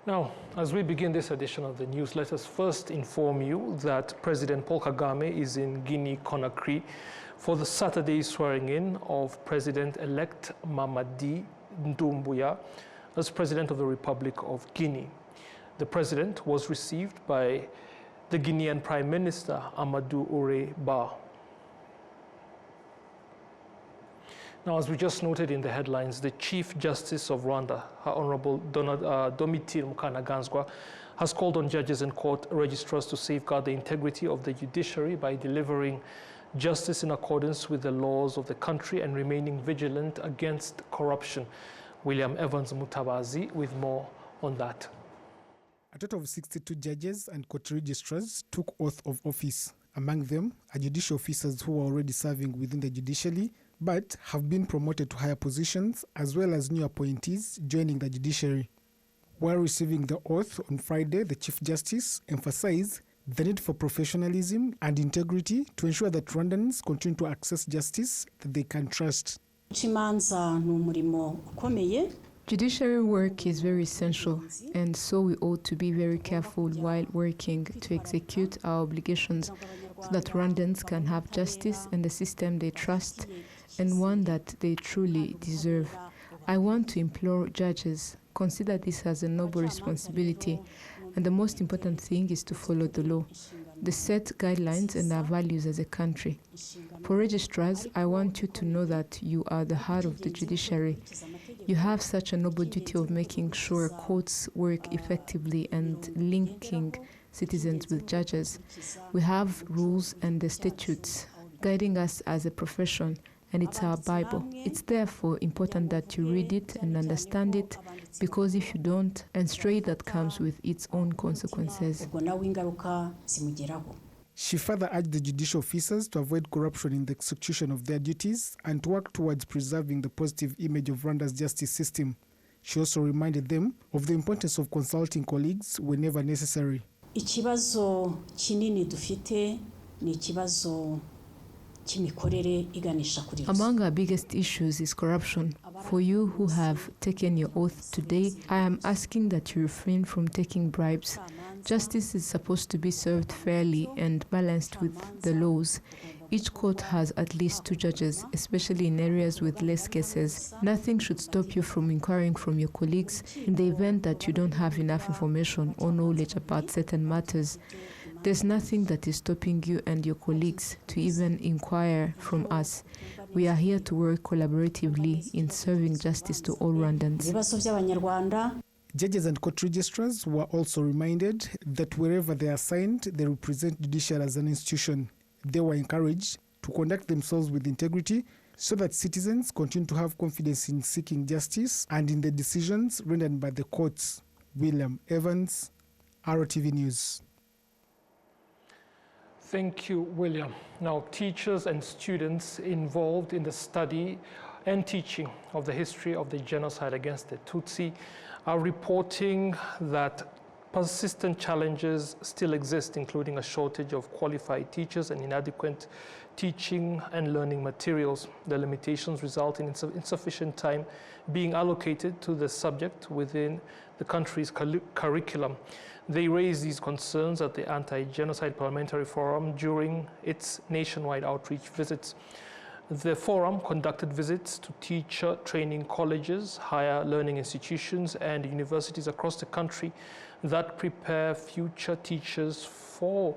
Now, as we begin this edition of the news, let us first inform you that President Paul Kagame is in Guinea-Conakry for the Saturday swearing-in of President-elect Mamadi Doumbouya as President of the Republic of Guinea. The President was received by the Guinean Prime Minister Amadou Oure Ba. Now, as we just noted in the headlines, the Chief Justice of Rwanda, Her Honorable Domitille Mukanaganzwa, has called on judges and court registrars to safeguard the integrity of the judiciary by delivering justice in accordance with the laws of the country and remaining vigilant against corruption. William Evans Mutabazi with more on that. A total of 62 judges and court registrars took oath of office. Among them are judicial officers who are already serving within the judiciary but have been promoted to higher positions, as well as new appointees joining the judiciary. While receiving the oath on Friday, the Chief Justice emphasized the need for professionalism and integrity to ensure that Rwandans continue to access justice that they can trust. Judiciary work is very essential, and so we ought to be very careful while working to execute our obligations so that Rwandans can have justice and a system they trust and one that they truly deserve. I want to implore judges, consider this as a noble responsibility, and the most important thing is to follow the law, the set guidelines and our values as a country. For registrars, I want you to know that you are the heart of the judiciary. You have such a noble duty of making sure courts work effectively and linking citizens with judges. We have rules and the statutes guiding us as a profession, and it's our Bible. It's therefore important that you read it and understand it, because if you don't, and stray that comes with its own consequences. She further urged the judicial officers to avoid corruption in the execution of their duties and to work towards preserving the positive image of Rwanda's justice system. She also reminded them of the importance of consulting colleagues whenever necessary. Ikibazo kinini dufite ni ikibazo. Among our biggest issues is corruption. For you who have taken your oath today, I am asking that you refrain from taking bribes. Justice is supposed to be served fairly and balanced with the laws. Each court has at least 2 judges, especially in areas with less cases. Nothing should stop you from inquiring from your colleagues in the event that you don't have enough information or knowledge about certain matters. There's nothing that is stopping you and your colleagues to even inquire from us. We are here to work collaboratively in serving justice to all Rwandans. Judges and court registrars were also reminded that wherever they are assigned, they represent judiciary as an institution. They were encouraged to conduct themselves with integrity so that citizens continue to have confidence in seeking justice and in the decisions rendered by the courts. William Evans, RwandaTV News. Thank you, William. Now, teachers and students involved in the study and teaching of the history of the genocide against the Tutsi are reporting that persistent challenges still exist, including a shortage of qualified teachers and inadequate teaching and learning materials. The limitations result in insufficient time being allocated to the subject within the country's curriculum. They raised these concerns at the Anti-Genocide Parliamentary Forum during its nationwide outreach visits. The forum conducted visits to teacher training colleges, higher learning institutions, and universities across the country that prepare future teachers for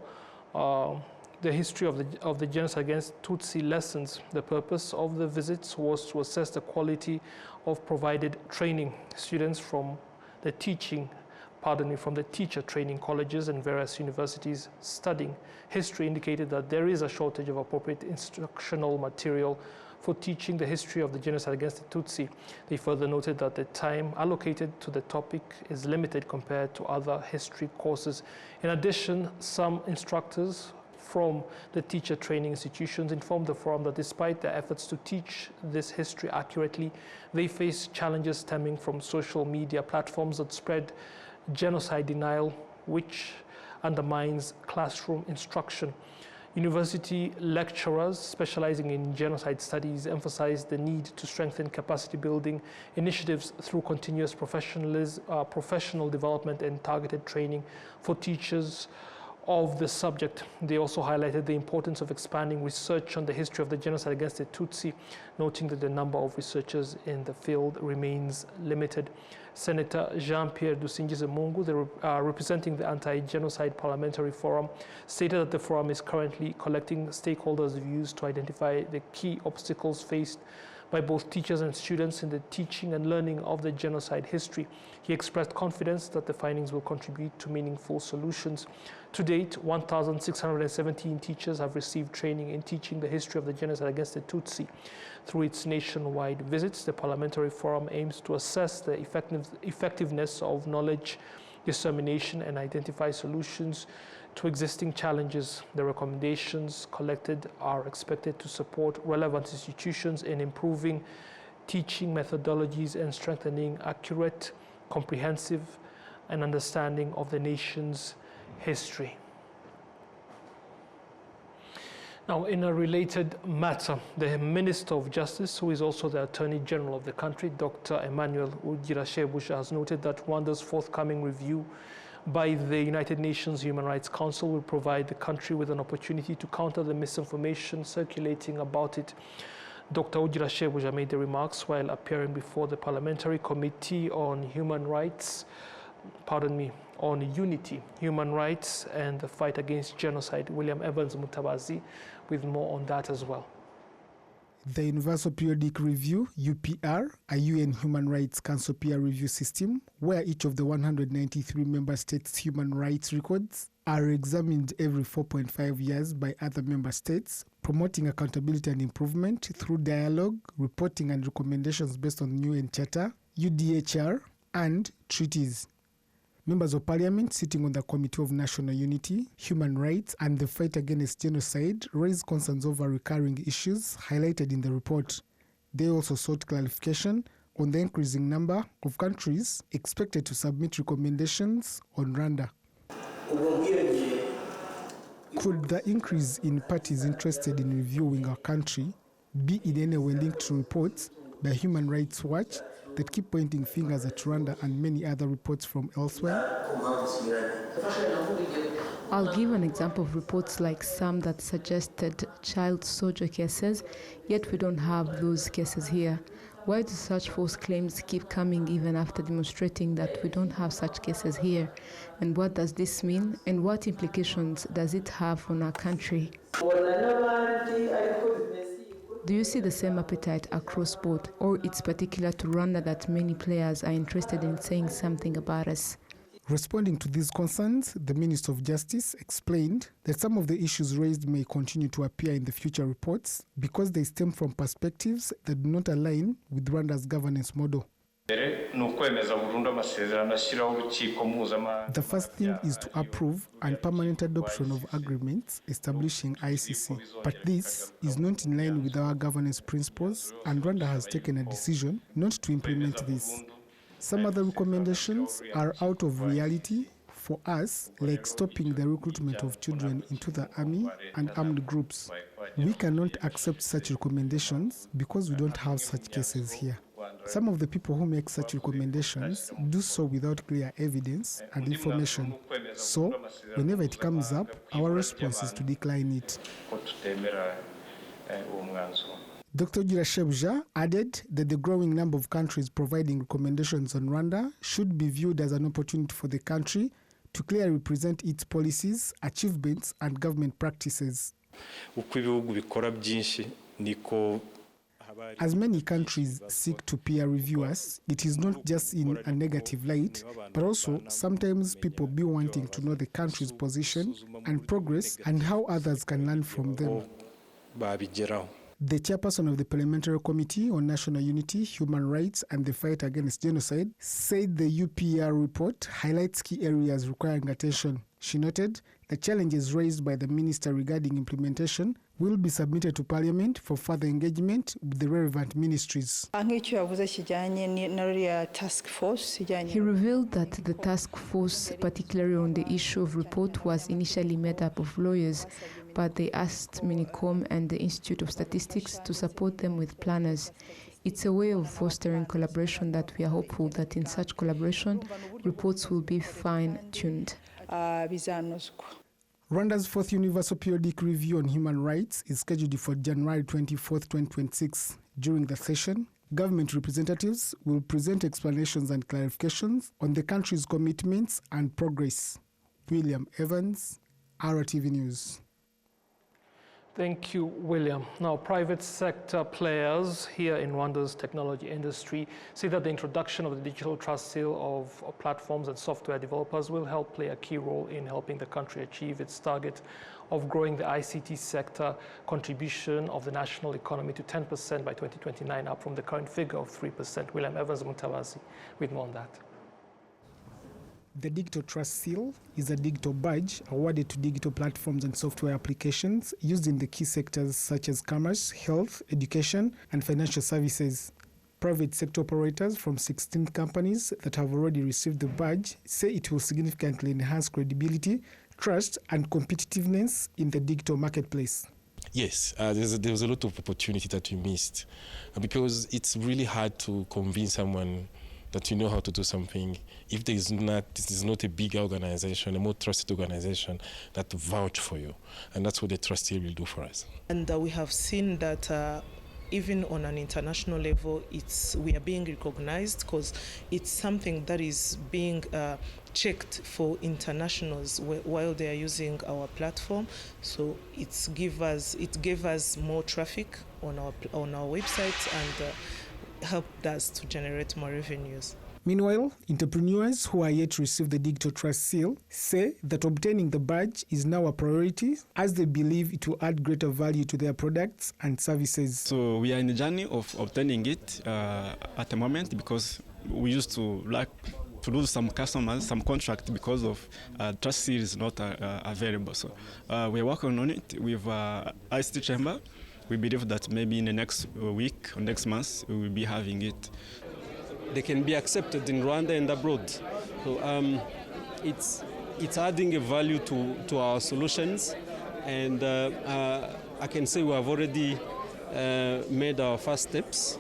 the history of the genocide against Tutsi lessons. The purpose of the visits was to assess the quality of provided training. Students from the teacher training colleges and various universities studying history indicated that there is a shortage of appropriate instructional material for teaching the history of the genocide against the Tutsi. They further noted that the time allocated to the topic is limited compared to other history courses. In addition, some instructors from the teacher training institutions informed the forum that despite their efforts to teach this history accurately, they face challenges stemming from social media platforms that spread genocide denial, which undermines classroom instruction. University lecturers specializing in genocide studies emphasized the need to strengthen capacity building initiatives through continuous professional development and targeted training for teachers of the subject. They also highlighted the importance of expanding research on the history of the genocide against the Tutsi, noting that the number of researchers in the field remains limited. Senator Jean-Pierre Dusingizemungu, representing the Anti-Genocide Parliamentary Forum, stated that the forum is currently collecting stakeholders' views to identify the key obstacles faced by both teachers and students in the teaching and learning of the genocide history. He expressed confidence that the findings will contribute to meaningful solutions. To date, 1,617 teachers have received training in teaching the history of the genocide against the Tutsi. Through its nationwide visits, the Parliamentary Forum aims to assess the effectiveness of knowledge dissemination and identify solutions to existing challenges. The recommendations collected are expected to support relevant institutions in improving teaching methodologies and strengthening accurate, comprehensive, and understanding of the nation's history. Now, in a related matter, the Minister of Justice, who is also the Attorney General of the country, Dr. Emmanuel Ugirashebusha, has noted that Rwanda's forthcoming review by the United Nations Human Rights Council will provide the country with an opportunity to counter the misinformation circulating about it. Dr. Ugirashebusha made the remarks while appearing before the Parliamentary Committee on on Unity, Human Rights and the Fight Against Genocide, William Evans Mutabazi, with more on that as well. The Universal Periodic Review, UPR, a UN Human Rights Council peer review system, where each of the 193 member states' human rights records are examined every 4.5 years by other member states, promoting accountability and improvement through dialogue, reporting and recommendations based on the UN Charter, UDHR, and treaties. Members of Parliament sitting on the Committee of National Unity, Human Rights and the Fight Against Genocide raised concerns over recurring issues highlighted in the report. They also sought clarification on the increasing number of countries expected to submit recommendations on Rwanda. Could the increase in parties interested in reviewing our country be in any way linked to reports by Human Rights Watch that keep pointing fingers at Rwanda and many other reports from elsewhere? I'll give an example of reports like some that suggested child soldier cases, yet we don't have those cases here. Why do such false claims keep coming even after demonstrating that we don't have such cases here? And what does this mean? And what implications does it have on our country? Do you see the same appetite across board, or it's particular to Rwanda that many players are interested in saying something about us? Responding to these concerns, the Minister of Justice explained that some of the issues raised may continue to appear in the future reports because they stem from perspectives that do not align with Rwanda's governance model. The first thing is to approve and permanent adoption of agreements establishing ICC. But this is not in line with our governance principles, and Rwanda has taken a decision not to implement this. Some other recommendations are out of reality for us, like stopping the recruitment of children into the army and armed groups. We cannot accept such recommendations because we don't have such cases here. Some of the people who make such recommendations do so without clear evidence and information. So, whenever it comes up, our response is to decline it. Dr. Ugirashebusha added that the growing number of countries providing recommendations on Rwanda should be viewed as an opportunity for the country to clearly represent its policies, achievements, and government practices. As many countries seek to peer review us, it is not just in a negative light, but also sometimes people be wanting to know the country's position and progress and how others can learn from them. The chairperson of the Parliamentary Committee on National Unity, Human Rights and the Fight Against Genocide said the UPR report highlights key areas requiring attention. She noted the challenges raised by the minister regarding implementation will be submitted to Parliament for further engagement with the relevant ministries. He revealed that the task force, particularly on the issue of report, was initially made up of lawyers, but they asked Minicom and the Institute of Statistics to support them with planners. It's a way of fostering collaboration that we are hopeful that in such collaboration, reports will be fine-tuned. Rwanda's fourth Universal Periodic Review on Human Rights is scheduled for January 24, 2026. During the session, government representatives will present explanations and clarifications on the country's commitments and progress. William Evans, RwandaTV News. Thank you, William. Now, private sector players here in Rwanda's technology industry say that the introduction of the digital trust seal of platforms and software developers will help play a key role in helping the country achieve its target of growing the ICT sector contribution of the national economy to 10% by 2029, up from the current figure of 3%. William Evans Mutawazi with more on that. The Digital Trust Seal is a digital badge awarded to digital platforms and software applications used in the key sectors such as commerce, health, education, and financial services. Private sector operators from 16 companies that have already received the badge say it will significantly enhance credibility, trust, and competitiveness in the digital marketplace. Yes, there's a lot of opportunity that we missed because it's really hard to convince someone that you know how to do something if this is not a big organization, a more trusted organization that vouch for you. And that's what the trust seal will do for us. And we have seen that even on an international level, we are being recognized because it's something that is being checked for internationals while they are using our platform. So it gave us more traffic on our website and helped us to generate more revenues. Meanwhile, entrepreneurs who are yet to receive the Digital Trust Seal say that obtaining the badge is now a priority as they believe it will add greater value to their products and services. So we are in the journey of obtaining it at the moment because we used to lose some customers, some contract because of Trust Seal is not available. So we're working on it with ICT Chamber. We believe that maybe in the next week or next month we will be having it. They can be accepted in Rwanda and abroad. So it's adding a value to our solutions, and I can say we have already made our first steps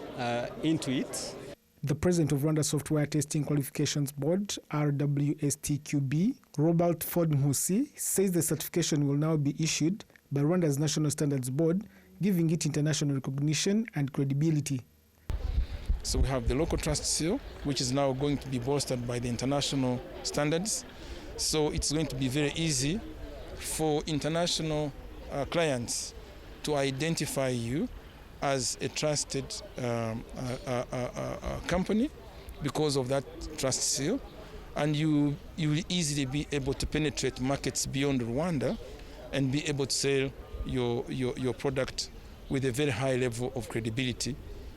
into it. The president of Rwanda Software Testing Qualifications Board, RWSTQB, Robert Ford Mhusi, says the certification will now be issued by Rwanda's National Standards Board, giving it international recognition and credibility. So we have the local trust seal, which is now going to be bolstered by the international standards. So it's going to be very easy for international clients to identify you as a trusted company because of that trust seal. And you will easily be able to penetrate markets beyond Rwanda and be able to sell your product with a very high level of credibility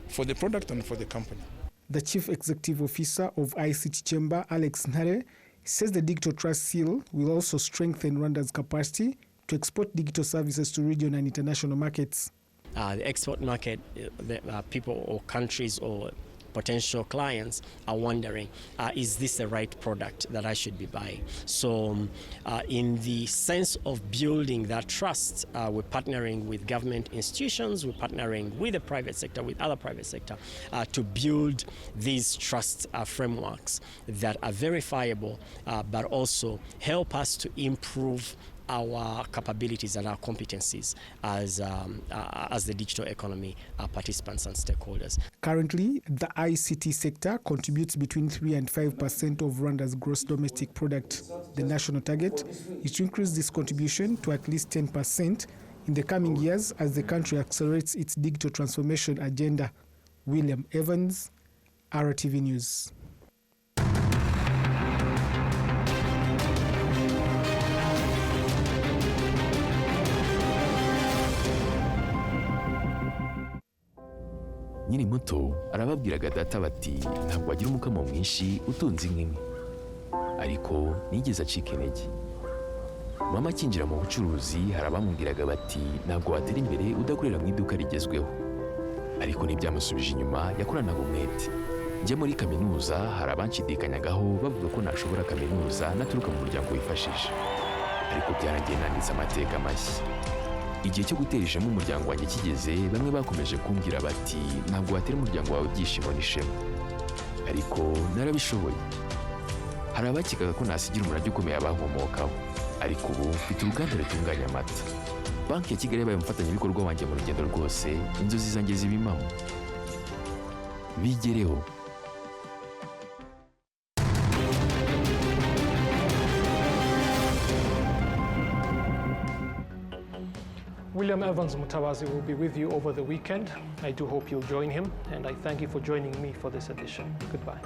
for the product and for the company. The Chief Executive Officer of ICT Chamber, Alex Ntare, says the Digital Trust Seal will also strengthen Rwanda's capacity to export digital services to regional and international markets. The export market, people or countries or potential clients are wondering, is this the right product that I should be buying? So in the sense of building that trust, we're partnering with government institutions, we're partnering with the private sector, with other private sector, to build these trust frameworks that are verifiable, but also help us to improve our capabilities and our competencies as the digital economy participants and stakeholders. Currently, the ICT sector contributes between 3 and 5% of Rwanda's gross domestic product. The national target is to increase this contribution to at least 10% in the coming years as the country accelerates its digital transformation agenda. William Evans, RwandaTV News. Nyiri muto arababwiraga data bati ntabwo wagira umukamo mwinshi utunze inka imwe, ariko nigeze acika intege. Mama akinjira mu bucuruzi hari abamubwiraga bati ntabwo watera imbere udakorera mu iduka rigezweho, ariko ntibyamusubije inyuma, yakoranaga umwete. Njye muri kaminuza hari abanshidikanyagaho bavuga ko nashobora kaminuza naturuka mu muryango wifashije, ariko byarangiye nanditse amateka mashya. igihe cyo gutera ishema umuryango wanjye kigeze, bamwe bakomeje kumbwira bati ntabwo watera umuryango wawe ibyishimo n'ishema, ariko narabishoboye. Hari abakekaga ko nasigira umurage ukomeye abankomokaho, ariko ubu mfite uruganda rutunganya amata. Banki ya Kigali yabaye umufatanyabikorwa wanjye mu rugendo rwose, inzozi zanjye ziba impamo. Bigereho. William Evans Mutawazi will be with you over the weekend. I do hope you'll join him, and I thank you for joining me for this edition. Goodbye.